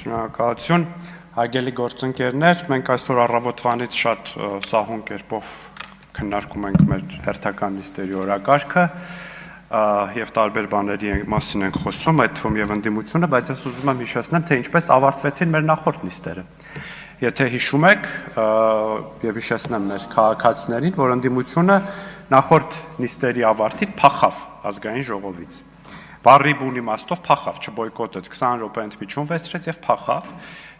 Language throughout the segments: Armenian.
Շնորհակալություն, հարգելի գործընկերներ, մենք այսօր առավոտվանից շատ սահուն կերպով քննարկում ենք մեր հերթական նիստերի օրակարգը եւ տարբեր բաների մասին ենք խոսում, այդ թվում եւ ընդդիմությունը, բայց ես ուզում եմ հիշեցնեմ, թե ինչպես ավարտվեցին մեր նախորդ նիստերը։ Եթե հիշում եք եւ հիշեցնեմ մեր քաղաքացիներին, որ ընդդիմությունը նախորդ նիստերի ավարտին փախավ ազգային ժողովից։ Բարի բուն իմաստով փախավ, չբոյկոտեց, 20 րոպե ընդմիջում վերցրեց եւ փախավ,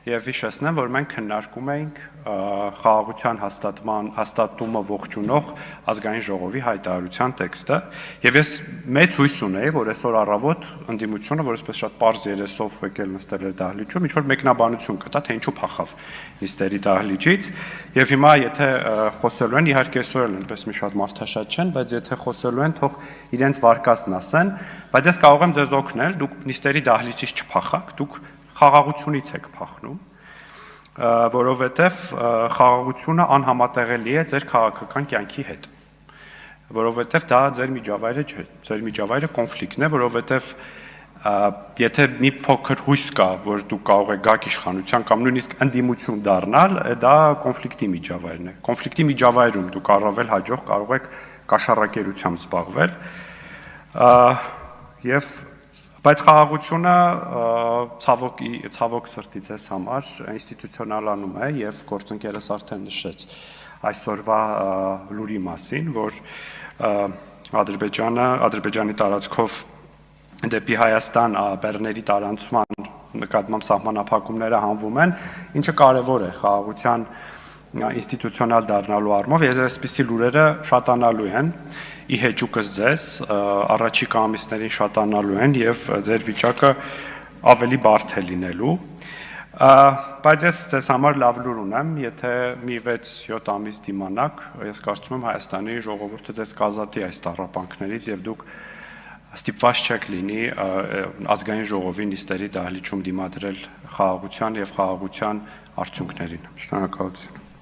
եւ հիշեցնեմ, որ մենք քննարկում էինք խաղաղության հաստատումը ողջունող ազգային ժողովի հայտարարության տեքստը, եւ ես մեծ հույս ունեի, որ այսօր առավոտ ընդդիմությունը, որ այսպես շատ པարզ երեսով եկել նստել էր դահլիճում, ինչ որ մեկնաբանություն կտա, թե ինչու փախավ նիստերի դահլիճից, եւ հիմա եթե խոսելու են, իհարկե այսօր էլ այնպես մի շատ մարդաշատ չեն, բայց եթե խոսելու են, թող իրենց վարկածն ասեն, բայց ես կարող եմ ձեզ օգնել, դուք նիստերի դահլիճից չփախաք, դուք խաղաղությունից եք փախնում, որովհետև խաղաղությունը անհամատեղելի է ձեր քաղաքական կյանքի հետ, որովհետև դա ձեր միջավայրը չէ, ձեր միջավայրը կոնֆլիկտն է, որովհետև եթե մի փոքր հույս կա, որ դուք կարող եք գաք իշխանության կամ նույնիսկ ընդդիմություն դառնալ, դա կոնֆլիկտի միջավայրն է, կոնֆլիկտի միջավայրում դուք առավել հաջող կարող եք կաշառակերությամբ զբաղվել, եւ բայց խաղաղությունը ցավոք սրտի ձեզ համար ինստիտուցիոնալանում է եւ գործընկերս արդեն նշեց այսօրվա լուրի մասին, որ Ադրբեջանի տարածքով դեպի Հայաստան բեռների տարանցման նկատմամբ սահմանափակումները հանվում են, ինչը կարևոր է խաղաղության ինստիտուցիոնալ դառնալու առումով, եւ այսպիսի լուրերը շատանալու են ի հեճուկս ձեզ, առաջիկա ամիսներին շատանալու են եւ ձեր վիճակը ավելի բարդ է լինելու, բայց ես ձեզ համար լավ լուր ունեմ, եթե մի 6-7 ամիս դիմանաք, ես կարծում եմ Հայաստանի ժողովուրդը ձեզ կազատի այս տառապանքներից եւ դուք ստիպված չեք լինի ազգային ժողովի նիստերի դահլիճում դիմադրել խաղաղության եւ խաղաղության արդյունքներին։ Շնորհակալություն։